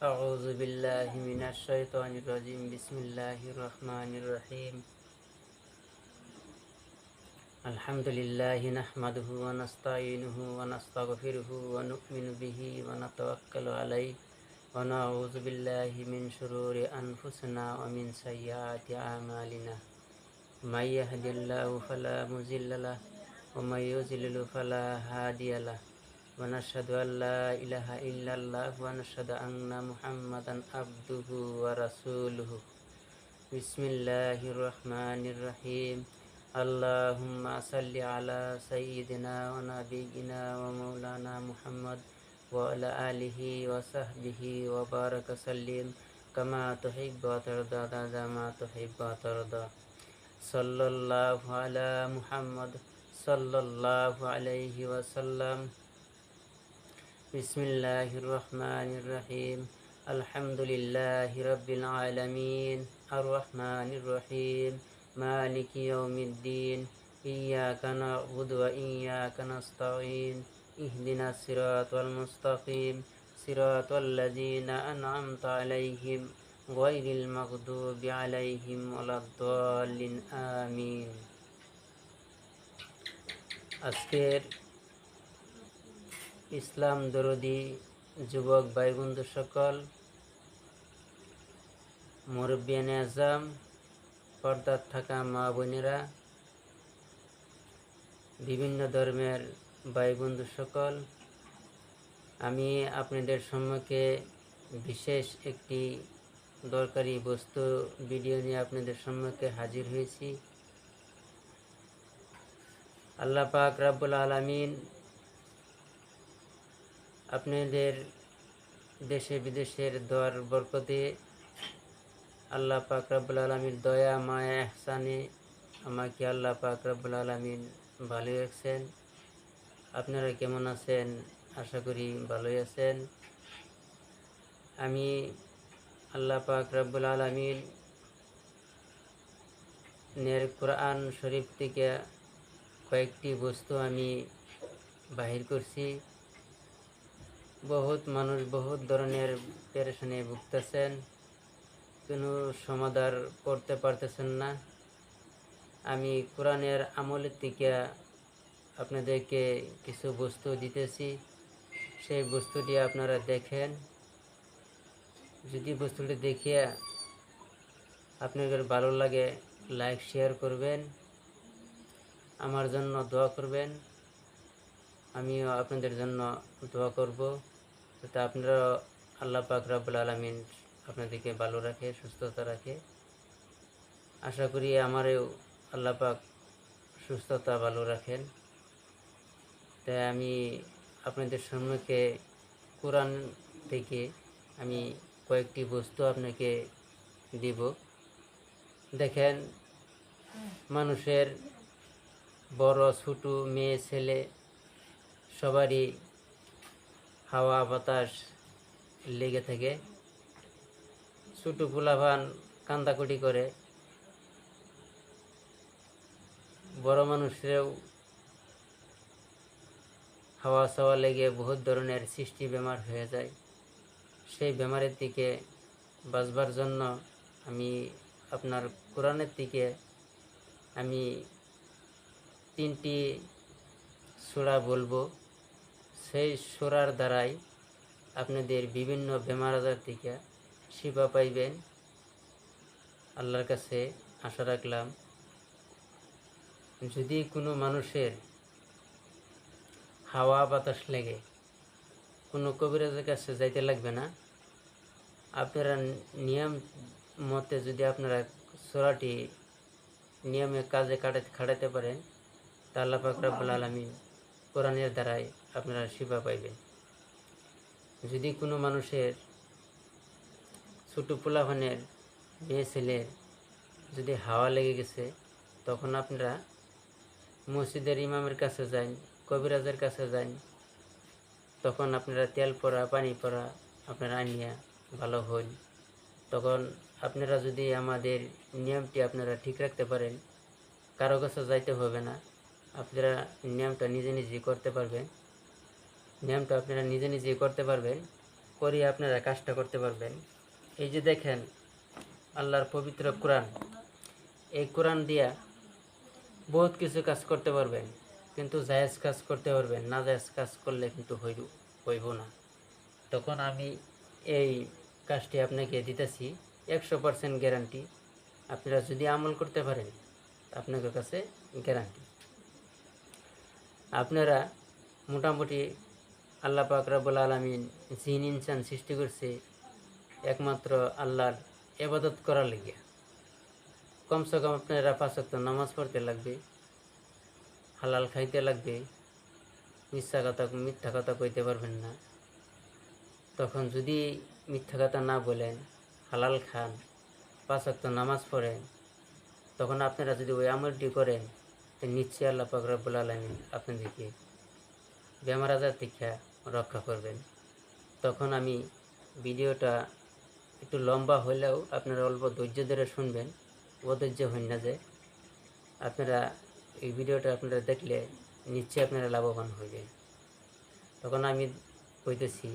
أعوذ بالله من الشيطان الرجيم بسم الله الرحمن الرحيم الحمد لله نحمده ونستعينه ونستغفره ونؤمن به ونتوكل عليه ونعوذ بالله من شرور أنفسنا ومن سيئات أعمالنا من يهد الله فلا مضل له ومن يضلل فلا هادي له ونشهد أن لا إله إلا الله ونشهد أن محمدا عبده ورسوله بسم الله الرحمن الرحيم اللهم صل على سيدنا ونبينا ومولانا محمد وعلى آله وصحبه وبارك وسلم كما تحب وترضى عدد ما تحب وترضى صلى الله على محمد صلى الله عليه وسلم بسم الله الرحمن الرحيم الحمد لله رب العالمين الرحمن الرحيم مالك يوم الدين إياك نعبد وإياك نستعين اهدنا الصراط المستقيم صراط الذين أنعمت عليهم غير المغضوب عليهم ولا الضالين آمين আজকের ইসলাম দরদি যুবক ভাই বন্ধু সকল, মুরব্বিয়ানে আজম, পর্দার থাকা মা বোনেরা, বিভিন্ন ধর্মের ভাই বন্ধু সকল, আমি আপনাদের সম্মুখে বিশেষ একটি দরকারি বস্তু ভিডিও নিয়ে আপনাদের সম্মুখে হাজির হয়েছি। আল্লাহ পাক রব্বুল আলামিন আপনাদের দেশে বিদেশের দোয়ার বরকতে আল্লাহ পাক রব্বুল আলামিন দয়া মায়া ইহসানে আমাকে আল্লাহ পাক রব্বুল আলামিন ভালোই রাখছেন। আপনারা কেমন আছেন? আশা করি ভালোই আছেন। আমি আল্লাহ পাক রব্বুল আলামিন নের কোরআন শরীফ থেকে কয়েকটি বস্তু আমি বাহির করছি। বহুত মানুষ বহুত ধরনের পেরেশানি ভুগতেছেন, কোনো সমাধান করতে পারতেছেন না। আমি কোরআনের আমলের থেকে আপনাদেরকে কিছু বস্তু দিতেছি, সেই বস্তুটি আপনারা দেখেন। যদি বস্তুটি দেখিয়ে আপনাদের ভালো লাগে, লাইক শেয়ার করবেন, আমার জন্য দোয়া করবেন, আমিও আপনাদের জন্য দোয়া করব যাতে আপনারা আল্লাহ পাক রব্বুল আলামিন আপনাদেরকে ভালো রাখে, সুস্থতা রাখে। আশা করি আমারও আল্লাহ পাক সুস্থতা ভালো রাখেন। তাই আমি আপনাদের সম্মুখে কোরআন থেকে আমি কয়েকটি বস্তু আপনাকে দিব। দেখেন, মানুষের বড় ছোট মেয়ে ছেলে সবারই হাওয়া বাতাস লেগে থাকে। ছোট পোলাপান কান্দাকুটি করে, বড় মানুষেরও হাওয়া ছাওয়া লেগে বহুত ধরনের সৃষ্টি বেমার হয়ে যায়। সেই বেমারের থেকে বাঁচবার জন্য আমি আপনার কোরআনের থেকে আমি 3টি সূরা বলবো। সেই সূরার দ্বারাই আপনাদের বিভিন্ন বেমার আজার থেকে শিফা পাইবেন। আল্লাহর কাছে আশা রাখলাম, যদি কোনো মানুষের হাওয়া বাতাস লেগে কোনো কবিরাজের কাছে যাইতে লাগবে না। আপনারা নিয়ম মতে যদি আপনারা সূরাটি নিয়মে কাজে খাটাতে পারেন, তা আল্লাহ পাক রব্বুল আলামিন কোরআনের দ্বারাই আপনারা শিফা পাইবেন। যদি কোনো মানুষের ছোট পোলাপানের মেয়ে ছেলের যদি হাওয়া লেগে গেছে, তখন আপনারা মসজিদের ইমামের কাছে যান, কবিরাজের কাছে যান। তখন আপনারা তেল পড়া পানি পড়া আপনারা আনিয়া ভালো হন। তখন আপনারা যদি আমাদের নিয়মটি আপনারা ঠিক রাখতে পারেন, কারো কাছে যাইতে হবে না। আপনারা নিয়মটা নিজে নিজেই করতে পারবেন। করে আপনারা কাজটা করতে পারবেন। এই যে দেখেন আল্লাহর পবিত্র কোরআন, এই কোরআন দিয়া বহুত কিছু কাজ করতে পারবেন, কিন্তু জায়েজ কাজ করতে পারবেন না, জায়েজ কাজ করলে কিন্তু হইব না। তখন আমি এই কাজটি আপনাকে দিতেছি 100% গ্যারান্টি। আপনারা যদি আমল করতে পারেন আপনাদের কাছে গ্যারান্টি। আপনারা মোটামুটি আল্লাহ পাক রব্বুল আলামিন জিন ইনসান সৃষ্টি করছে একমাত্র আল্লাহর ইবাদত করার লাগিয়া। কমসে কম আপনারা 5 ওয়াক্ত নামাজ পড়তে লাগবে, হালাল খাইতে লাগবে, মিথ্যা কথা কইতে পারবেন না। তখন যদি মিথ্যা কথা না বলেন, হালাল খান, 5 ওয়াক্ত নামাজ পড়েন, তখন আপনারা যদি ওই আমলটি করেন নিশ্চয়ই আল্লাহ পাক রব্বুল আলামিন আপনাদেরকে বেমার আজার থেকে রক্ষা করবেন। তখন আমি ভিডিওটা একটু লম্বা হলেও আপনারা অল্প ধৈর্য ধরে শুনবেন, অধৈর্য হন না যে। আপনারা এই ভিডিওটা আপনারা দেখলে নিশ্চয়ই আপনারা লাভবান হইবেন। তখন আমি কইতেছি,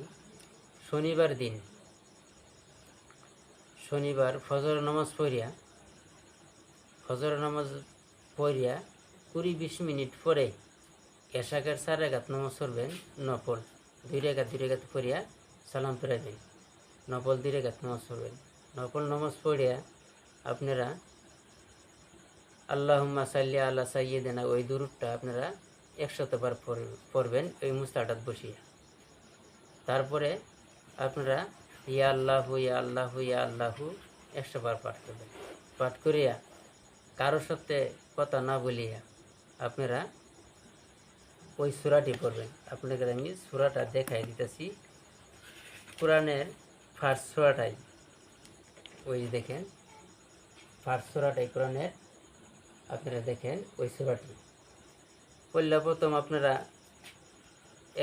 শনিবার ফজর নামাজ পড়িয়া 20-20 মিনিট পরে এশাকের 4 রাকাত নামাজ পড়বেন, নফল 2 রাকাত পড়িয়া সালাম ফেরাইবেন, নফল 2 রাকাত নামাজ পড়বেন। নফল নামাজ পড়িয়া আপনারা আল্লাহুম্মা সাল্লি আলা সাইয়্যিদিনা ওই দুরূদটা আপনারা 100 বার পড়বেন ওই মুস্তাটাত বসিয়া। তারপরে আপনারা ইয়া আল্লাহু ইয়া আল্লাহু ইয়া আল্লাহু 100 বার পাঠ করবেন। পাঠ করিয়া কারোর সাথে কথা না বলিয়া আপনারা ওই সূরাটি পড়বেন। আপনাদের আমি সূরাটা দেখাই দিতেছি। কোরআনের ফার্স্ট সূরাটাই, ওই দেখেন ফার্স্ট সূরাটাই কোরআনের, আপনারা দেখেন ওই সূরাটি পড়লে প্রথম আপনারা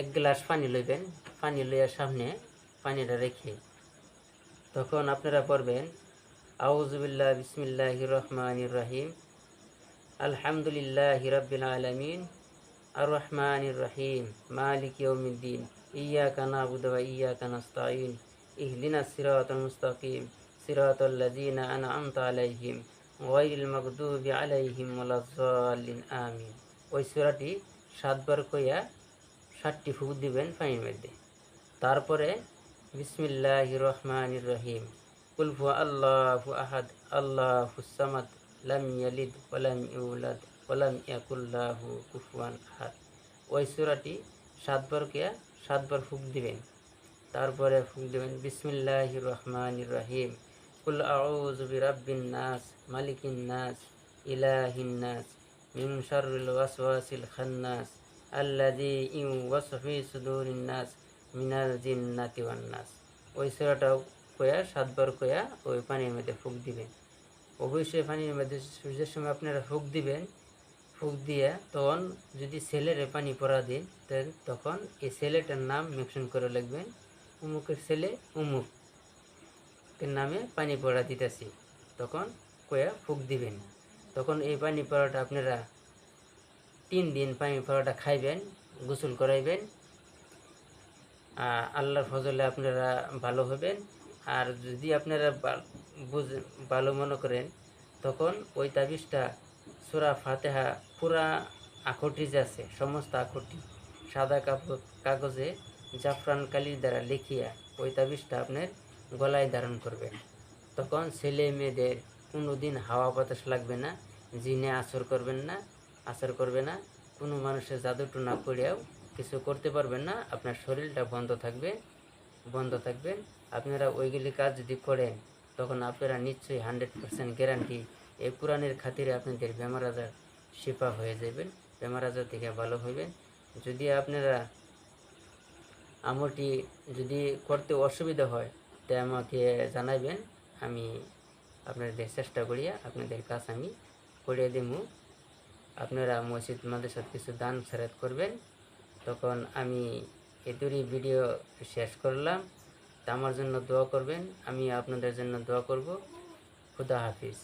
1 গ্লাস পানি লইবেন, পানি লইয়া সামনে পানিটা রেখে তখন আপনারা পড়বেন আউযু বিল্লাহি বিসমিল্লাহির রহমানির রহিম আলহামদুলিল্লাহি রাব্বিল আলামিন আর রহমানির রহিম মালিক ইয়াউমিদ্দিন ইয়্যাকা না'বুদু ওয়া ইয়্যাকা নাস্তাঈন ইহদিনাস সিরাতাল মুস্তাকিম সিরাতাল লাযিনা আন'আমতা আলাইহিম গায়রিল মাগদুবি আলাইহিম ওয়ালাদ-দাল্লিন আমিন। ওই সূরাটি 7 বার কইয়া 7টি ফুঁক দিবেন পানির মধ্যে। তারপরে বিসমিল্লাহির রহমানির রহিম কুল হুয়া আল্লাহু আহাদ আল্লাহুস সামাদ লাম ইয়ালিদ ওয়া লাম ইউলাদ ওয়া লাম ইয়াকুল লাহু কুফুয়ান আহাদ। ওই সূরাটি 7 বার কইয়া 7 বার ফুঁক দিবেন। তারপরে ফুঁক দিবেন বিসমিল্লাহির রহমানির রহিম কুল আউযু বিরাব্বিন নাস মালিকিন নাস ইলাহিন নাস মিন শাররিল ওয়াসওয়াসিল খান্নাস আল্লাযী ইউওয়াসওয়িসু ফি সুদুরিন নাস মিনাল জিন্নাতি ওয়ান নাস। ওই সূরাটাও কয়া 7 বার কয়া ওই পানির মধ্যে ফুঁক দিবেন। অবশ্যই পানির মধ্যে সূর্যের সময় আপনারা ফুঁক দিবেন। ফুঁক দিয়ে তখন যদি ছেলের পানি পড়া দিন তখন এই ছেলেটার নাম মেনশন করে লিখবেন, অমুকের ছেলে অমুকের নামে পানি পড়া দিতেছি, তখন কয়া ফুঁক দিবেন। তখন এই পানি পড়াটা আপনারা 3 দিন পানি পড়াটা খাইবেন, গোসল করাইবেন, আল্লাহর ফজলে আপনারা ভালো হবেন। আর যদি আপনারা ভালো মনে করেন তখন ওই তাবিজটা সূরা ফাতিহা পুরা আখরটি যে আছে সমস্ত আখরটি সাদা কাগজে জাফরান কালির দ্বারা লিখিয়া ওই তাবিজটা আপনার গলায় ধারণ করবেন। তখন ছেলে মেয়েদের কোনো দিন হাওয়া বাতাস লাগবে না, জিনে আসর করবে না, কোনো মানুষের জাদুটো না পড়েও কিছু করতে পারবেন না, আপনার শরীরটা বন্ধ থাকবে। আপনারা ওইগুলি কাজ যদি করেন তখন আপনারা নিশ্চয়ই 100% গ্যারান্টি এই কোরআনের খাতিরে আপনাদের বেমার আজার শিফা হয়ে যাবেন, বেমার আজার থেকে ভালো হইবেন। যদি আপনারা আমলটি যদি করতে অসুবিধা হয় তাই আমাকে জানাবেন, আমি আপনাদের চেষ্টা করিয়া আপনাদের কাজ আমি করিয়ে দেব। আপনারা মসজিদ মাদ্রাসার কিছু দান খয়রাত করবেন। তখন আমি এদুরি ভিডিও শেষ করলাম। তা আমার জন্য দোয়া করবেন, আমি আপনাদের জন্য দোয়া করব। খুদা হাফিজ।